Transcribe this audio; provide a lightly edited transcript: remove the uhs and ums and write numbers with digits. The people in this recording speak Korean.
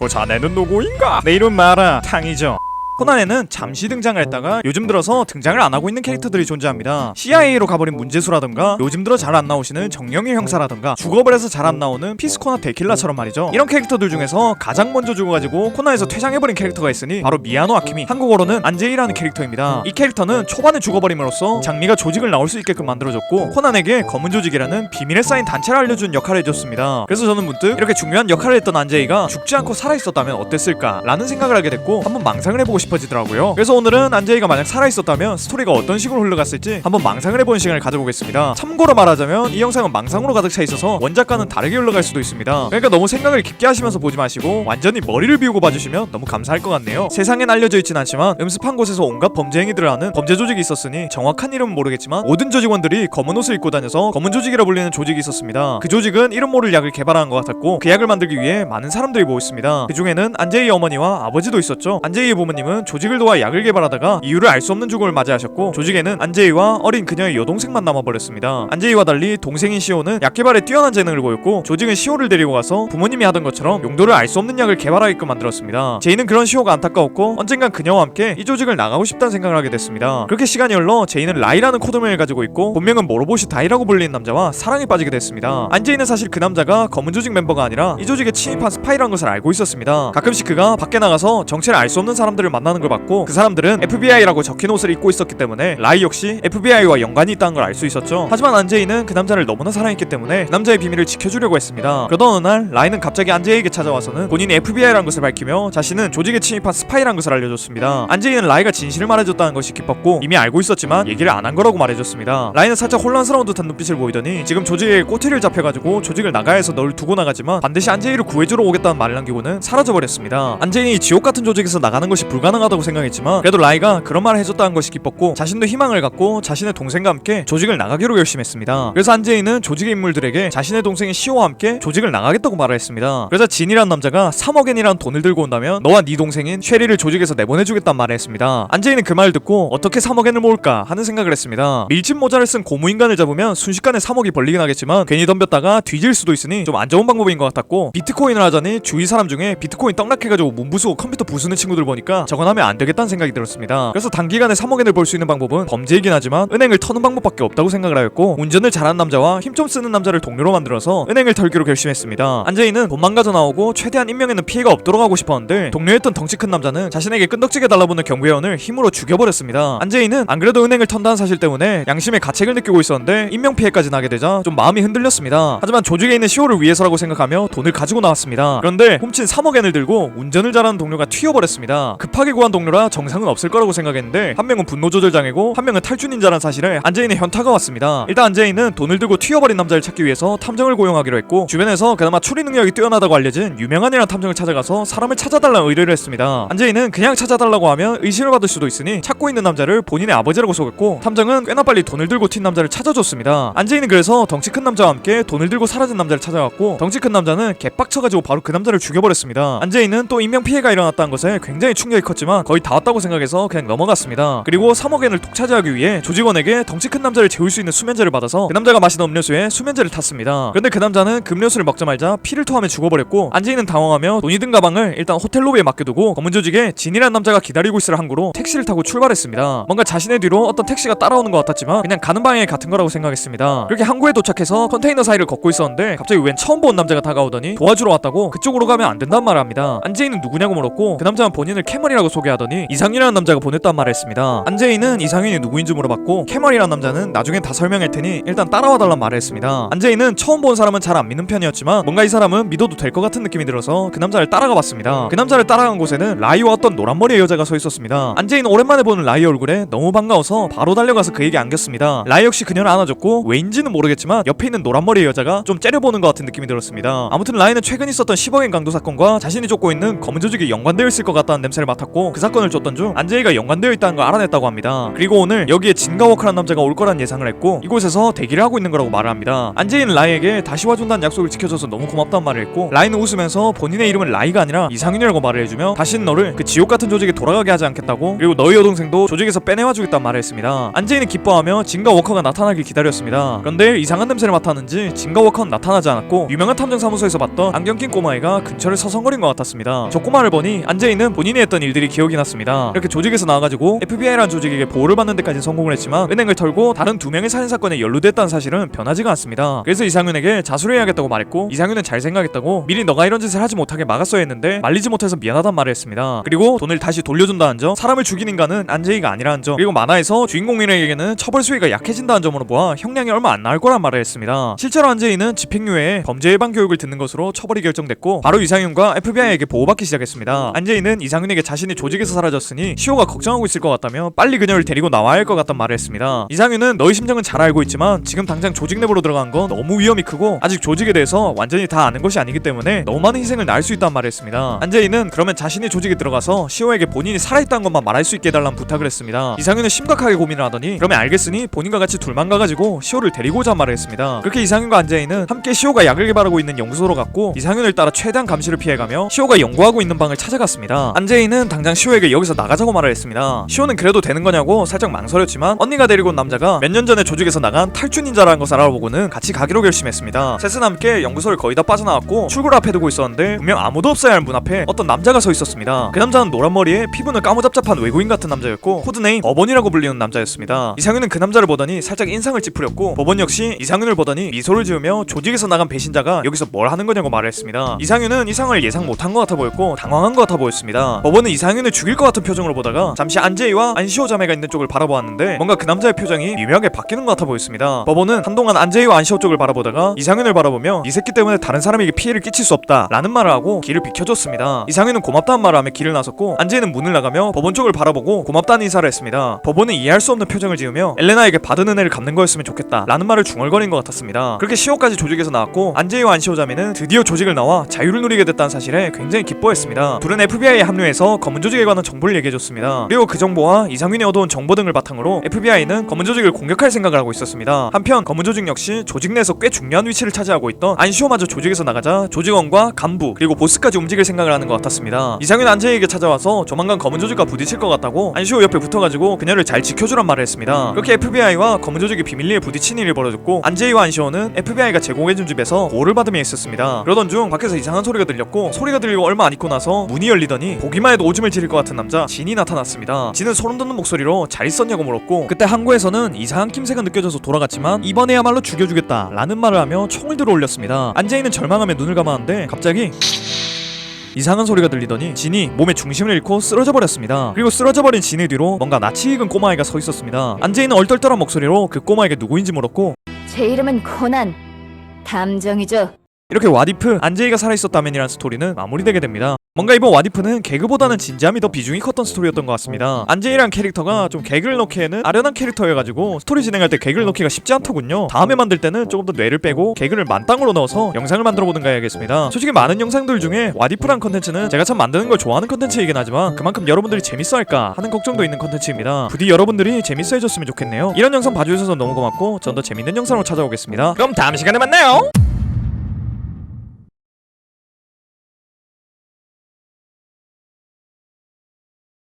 그 자네는 누구인가? 내 이름 마라 탕이죠. 코난에는 잠시 등장을 했다가 요즘 들어서 등장을 안 하고 있는 캐릭터들이 존재합니다. CIA로 가버린 문제수라던가 요즘 들어 잘 안 나오시는 정령의 형사라던가 죽어버려서 잘 안 나오는 피스코나 데킬라처럼 말이죠. 이런 캐릭터들 중에서 가장 먼저 죽어가지고 코난에서 퇴장해버린 캐릭터가 있으니 바로 미야노 아키미, 한국어로는 안제이라는 캐릭터입니다. 이 캐릭터는 초반에 죽어버림으로써 장미가 조직을 나올 수 있게끔 만들어줬고 코난에게 검은 조직이라는 비밀에 쌓인 단체를 알려준 역할을 해줬습니다. 그래서 저는 문득 이렇게 중요한 역할을 했던 안제이가 죽지 않고 살아있었다면 어땠을까 라는 생각을 하게 됐고 한번 망상을 해보고 싶어지더라고요. 그래서 오늘은 안제이가 만약 살아있었다면 스토리가 어떤 식으로 흘러갔을지 한번 망상을 해보는 시간을 가져보겠습니다. 참고로 말하자면 이 영상은 망상으로 가득 차 있어서 원작과는 다르게 흘러갈 수도 있습니다. 그러니까 너무 생각을 깊게 하시면서 보지 마시고 완전히 머리를 비우고 봐주시면 너무 감사할 것 같네요. 세상엔 알려져 있진 않지만 음습한 곳에서 온갖 범죄 행위들을 하는 범죄 조직이 있었으니 정확한 이름은 모르겠지만 모든 조직원들이 검은 옷을 입고 다녀서 검은 조직이라 불리는 조직이 있었습니다. 그 조직은 이름 모를 약을 개발한 것 같았고 그 약을 만들기 위해 많은 사람들이 모였습니다. 그 중에는 안제이의 어머니와 아버지도 있었죠. 안제이의 부모님은 조직을 도와 약을 개발하다가 이유를 알 수 없는 죽음을 맞이하셨고 조직에는 안제이와 어린 그녀의 여동생만 남아버렸습니다. 안제이와 달리 동생인 시오는 약 개발에 뛰어난 재능을 보였고 조직은 시오를 데리고 가서 부모님이 하던 것처럼 용도를 알 수 없는 약을 개발하게끔 만들었습니다. 제이는 그런 시오가 안타까웠고 언젠간 그녀와 함께 이 조직을 나가고 싶다는 생각을 하게 됐습니다. 그렇게 시간이 흘러 제이는 라이라는 코드명을 가지고 있고 본명은 모로보시 다이라고 불리는 남자와 사랑에 빠지게 됐습니다. 안제이는 사실 그 남자가 검은 조직 멤버가 아니라 이 조직에 침입한 스파이라는 것을 알고 있었습니다. 가끔씩 그가 밖에 나가서 정체를 알 수 없는 사람들을 만나는 걸 봤고 그 사람들은 FBI라고 적힌 옷을 입고 있었기 때문에 라이 역시 FBI와 연관이 있다는 걸 알 수 있었죠. 하지만 안제이는 그 남자를 너무나 사랑했기 때문에 그 남자의 비밀을 지켜주려고 했습니다. 그러던 어느 날 라이는 갑자기 안제이에게 찾아와서는 본인이 FBI라는 것을 밝히며 자신은 조직에 침입한 스파이라는 것을 알려줬습니다. 안제이는 라이가 진실을 말해줬다는 것이 기뻤고 이미 알고 있었지만 얘기를 안 한 거라고 말해줬습니다. 라이는 살짝 혼란스러운 듯한 눈빛을 보이더니 지금 조직에 꼬투리를 잡혀가지고 조직을 나가야 해서 널 두고 나가지만 반드시 안제이를 구해주러 오겠다는 말을 남기고는 사라져버렸습니다. 안제이는 지옥 같은 조직에서 나가는 것이 불가능하다고 생각했지만 그래도 라이가 그런 말을 해줬다는 것이 기뻤고 자신도 희망을 갖고 자신의 동생과 함께 조직을 나가기로 결심했습니다. 그래서 안제이는 조직의 인물들에게 자신의 동생인 시오와 함께 조직을 나가겠다고 말을 했습니다. 그래서 진이란 남자가 3억엔이란 돈을 들고 온다면 너와 네 동생인 쉐리를 조직에서 내보내주겠다는 말을 했습니다. 안제이는 그 말을 듣고 어떻게 3억엔을 모을까 하는 생각을 했습니다. 밀짚 모자를 쓴 고무인간을 잡으면 순식간에 3억이 벌리긴 하겠지만 괜히 덤볐다가 뒤질 수도 있으니 좀 안 좋은 방법인 것 같았고 비트코인을 하자니 주위 사람 중에 비트코인 떡락해가지고 문 부수고 컴퓨터 부수는 친구들 보니까 저건 하면 안 되겠다는 생각이 들었습니다. 그래서 단기간에 3억엔을 벌 수 있는 방법은 범죄이긴 하지만 은행을 터는 방법밖에 없다고 생각을 하였고 운전을 잘하는 남자와 힘 좀 쓰는 남자를 동료로 만들어서 은행을 털기로 결심했습니다. 안제이는 돈만 가져 나오고 최대한 인명에는 피해가 없도록 하고 싶었는데 동료였던 덩치 큰 남자는 자신에게 끈덕지게 달라붙는 경비원을 힘으로 죽여버렸습니다. 안제이는 안 그래도 은행을 턴다는 사실 때문에 양심의 가책을 느끼고 있었는데 인명피해까지 나게 되자 좀 마음이 흔들렸습니다. 하지만 조직에 있는 시오를 위해서라고 생각하며 돈을 가지고 나왔습니다. 그런데 훔친 3억엔을 들고 운전을 잘하는 동료가 튀어버렸습니다. 급하게 구한 동료라 정상은 없을 거라고 생각했는데 한 명은 분노 조절 장애고 한 명은 탈주 닌자라는 사실에 안제이는 현타가 왔습니다. 일단 안제이는 돈을 들고 튀어버린 남자를 찾기 위해서 탐정을 고용하기로 했고 주변에서 그나마 추리 능력이 뛰어나다고 알려진 유명한이라는 탐정을 찾아가서 사람을 찾아달라는 의뢰를 했습니다. 안제이는 그냥 찾아달라고 하면 의심을 받을 수도 있으니 찾고 있는 남자를 본인의 아버지라고 속였고 탐정은 꽤나 빨리 돈을 들고 튄 남자를 찾아줬습니다. 안제이는 그래서 덩치 큰 남자와 함께 돈을 들고 사라진 남자를 찾아갔고 덩치 큰 남자는 개빡쳐가지고 바로 그 남자를 죽여버렸습니다. 안제이는 또 인명피해가 일어났다는 것에 굉장히 충격이 컸지만 거의 다 왔다고 생각해서 그냥 넘어갔습니다. 그리고 3억엔을 톡 차지하기 위해 조직원에게 덩치 큰 남자를 재울 수 있는 수면제를 받아서 그 남자가 마시는 음료수에 수면제를 탔습니다. 그런데 그 남자는 그 음료수를 먹자마자 피를 토하며 죽어버렸고 안제이는 당황하며 돈이 든 가방을 일단 호텔 로비에 맡겨두고 검은 조직에 진이라는 남자가 기다리고 있으라 항구로 택시를 타고 출발했습니다. 뭔가 자신의 뒤로 어떤 택시가 따라오는 것 같았지만 그냥 가는 방향이 같은 거라고 생각했습니다. 그렇게 항구에 도착해서 컨테이너 사이를 걷고 있었는데 갑자기 웬 처음 본 남자가 다가오더니 도와주러 왔다고 그쪽으로 가면 안 된단 말을 합니다. 안제이는 누구냐고 물었고 그 남자는 본인을 캐머리라고 소개하더니 이상윤이라는 남자가 보냈단 말을 했습니다. 안제이는 이상윤이 누구인지 물어봤고 캐머리라는 남자는 나중엔 다 설명할 테니 일단 따라와달란 말을 했습니다. 안제이는 처음 본 사람은 잘 안 믿는 편이었지만 뭔가 이 사람은 믿어도 될 것 같은 느낌이 들어서 그 남자를 따라가 봤습니다. 그 남자를 따라간 곳에는 라이와 어떤 노란머리의 여자가 서 있었습니다. 안제이는 오랜만에 보는 라이 얼굴에 너무 반가워서 바로 달려가서 그에게 안겼습니다. 라이 역시 그녀를 안아줬고 왜인지는 모르겠지만 옆에 있는 노란머리의 여자가 좀 째려보는 것 같은 느낌이 들었습니다. 아무튼 라이는 최근 있었던 10억엔 강도 사건과 자신이 쫓고 있는 검은 조직이 연관되어 있을 것 같다는 냄새를 맡았고 알아보고 그 사건을 쫓던 중 안재희가 연관되어 있다는 걸 알아냈다고 합니다. 그리고 오늘 여기에 진가워커라는 남자가 올 거란 예상을 했고 이곳에서 대기를 하고 있는 거라고 말을 합니다. 안재희는 라이에게 다시 와준다는 약속을 지켜줘서 너무 고맙다는 말을 했고 라이는 웃으면서 본인의 이름은 라이가 아니라 이상윤이라고 말을 해주며 다시는 너를 그 지옥 같은 조직에 돌아가게 하지 않겠다고, 그리고 너희 여동생도 조직에서 빼내와주겠다는 말을 했습니다. 안재희는 기뻐하며 진가워커가 나타나길 기다렸습니다. 그런데 이상한 냄새를 맡았는지 진가워커는 나타나지 않았고 유명한 탐정사무소에서 봤던 안경 낀 꼬마애가 근처를 서성거린 것 같았습니다. 저 꼬마를 보니 안재희는 본인이 했던 일들이 기억이 났습니다. 이렇게 조직에서 나와가지고 FBI라는 조직에게 보호를 받는 데까지 성공을 했지만 은행을 털고 다른 2명의 살인사건에 연루됐다는 사실은 변하지가 않습니다. 그래서 이상윤에게 자수해야겠다고 말했고 이상윤은 잘 생각했다고 미리 너가 이런 짓을 하지 못하게 막았어야 했는데 말리지 못해서 미안하단 말을 했습니다. 그리고 돈을 다시 돌려준다는 점, 사람을 죽인 인간은 안재희가 아니라는 점, 그리고 만화에서 주인공 민에게는 처벌 수위가 약해진다는 점으로 보아 형량이 얼마 안 나올 거란 말을 했습니다. 실제로 안재희는 집행유예에 범죄 예방 교육을 듣는 것으로 처벌이 결정됐고 바로 이상윤과 FBI에게 보호받기 시작했습니다. 안재희는 이상윤에게 자신이 조직에서 사라졌으니 시호가 걱정하고 있을 것 같다며 빨리 그녀를 데리고 나와야 할 것 같단 말을 했습니다. 이상윤은 너희 심정은 잘 알고 있지만 지금 당장 조직 내부로 들어간 건 너무 위험이 크고 아직 조직에 대해서 완전히 다 아는 것이 아니기 때문에 너무 많은 희생을 낳을 수 있다는 말을 했습니다. 안재희는 그러면 자신이 조직에 들어가서 시호에게 본인이 살아있다는 것만 말할 수 있게 해달라는 부탁을 했습니다. 이상윤은 심각하게 고민을 하더니 그러면 알겠으니 본인과 같이 둘만 가가지고 시호를 데리고 오자 말을 했습니다. 그렇게 이상윤과 안재희는 함께 시호가 약을 개발하고 있는 연구소로 갔고 이상윤을 따라 최대한 감시를 피해가며 시호가 연구하고 있는 방을 찾아갔습니다. 안재희는 당장 시호에게 여기서 나가자고 말을 했습니다. 시호는 그래도 되는 거냐고 살짝 망설였지만 언니가 데리고 온 남자가 몇 년 전에 조직에서 나간 탈주 닌자라는 것을 알아보고는 같이 가기로 결심했습니다. 셋은 함께 연구소를 거의 다 빠져나왔고 출구를 앞에 두고 있었는데 분명 아무도 없어야 할 문 앞에 어떤 남자가 서 있었습니다. 그 남자는 노란 머리에 피부는 까무잡잡한 외국인 같은 남자였고 코드네임 법원이라고 불리는 남자였습니다. 이상윤은 그 남자를 보더니 살짝 인상을 찌푸렸고 법원 역시 이상윤을 보더니 미소를 지으며 조직에서 나간 배신자가 여기서 뭘 하는 거냐고 말을 했습니다. 이상윤은 이 상황을 예상 못한 것 같아 보였고 당황한 것 같아 보였습니다. 법원은 이상윤을 죽일 것 같은 표정으로 보다가 잠시 안재희와 안시호 자매가 있는 쪽을 바라보았는데 뭔가 그 남자의 표정이 미묘하게 바뀌는 것 같아 보였습니다. 법원은 한동안 안재희와 안시호 쪽을 바라보다가 이상윤을 바라보며 이 새끼 때문에 다른 사람에게 피해를 끼칠 수 없다 라는 말을 하고 길을 비켜줬습니다. 이상윤은 고맙다는 말을 하며 길을 나섰고 안재희는 문을 나가며 법원 쪽을 바라보고 고맙다는 인사를 했습니다. 법원은 이해할 수 없는 표정을 지으며 엘레나에게 받은 은혜를 갚는 거였으면 좋겠다 라는 말을 중얼거린 것 같았습니다. 그렇게 시호까지 조직에서 나왔고 안재희와 안시호 자매는 드디어 조직을 나와 자유를 누리게 됐다는 사실에 굉장히 기뻐했습니다. 둘은 FBI에 합류해서 검은 조직에 관한 정보를 얘기해줬습니다. 그리고 그 정보와 이상윤이 얻어온 정보 등을 바탕으로 FBI는 검은 조직을 공격할 생각을 하고 있었습니다. 한편 검은 조직 역시 조직 내에서 꽤 중요한 위치를 차지하고 있던 안시호마저 조직에서 나가자 조직원과 간부 그리고 보스까지 움직일 생각을 하는 것 같았습니다. 이상윤 안재희에게 찾아와서 조만간 검은 조직과 부딪힐 것 같다고 안시호 옆에 붙어가지고 그녀를 잘 지켜주란 말을 했습니다. 그렇게 FBI와 검은 조직이 비밀리에 부딪힌 일이 벌어졌고 안재희와 안시호는 FBI가 제공해준 집에서 보호를 받으며 있었습니다. 그러던 중 밖에서 이상한 소리가 들렸고 소리가 들리고 얼마 안 있고 나서 문이 열리더니 보기만 해도 오줌을 지릴 것 같은 남자 진이 나타났습니다. 진은 소름 돋는 목소리로 잘 있었냐고 물었고 그때 항구에서는 이상한 낌새가 느껴져서 돌아갔지만 이번에야말로 죽여주겠다 라는 말을 하며 총을 들어 올렸습니다. 안재희는 절망하며 눈을 감았는데 갑자기 이상한 소리가 들리더니 진이 몸의 중심을 잃고 쓰러져 버렸습니다. 그리고 쓰러져 버린 진의 뒤로 뭔가 낯이 익은 꼬마아이가 서 있었습니다. 안재희는 얼떨떨한 목소리로 그 꼬마에게 누구인지 물었고 제 이름은 코난 담정이죠. 이렇게 왓이프 안재희가 살아있었다면이라는 스토리는 마무리되게 됩니다. 뭔가 이번 왓이프는 개그보다는 진지함이 더 비중이 컸던 스토리였던 것 같습니다. 안재희란 캐릭터가 좀 개그를 넣기에는 아련한 캐릭터여가지고 스토리 진행할 때 개그를 넣기가 쉽지 않더군요. 다음에 만들 때는 조금 더 뇌를 빼고 개그를 만땅으로 넣어서 영상을 만들어보든가 해야겠습니다. 솔직히 많은 영상들 중에 왓이프란 컨텐츠는 제가 참 만드는 걸 좋아하는 컨텐츠이긴 하지만 그만큼 여러분들이 재밌어할까 하는 걱정도 있는 컨텐츠입니다. 부디 여러분들이 재밌어해줬으면 좋겠네요. 이런 영상 봐주셔서 너무 고맙고 전 더 재밌는 영상으로 찾아오겠습니다. 그럼 다음 시간에 만나요.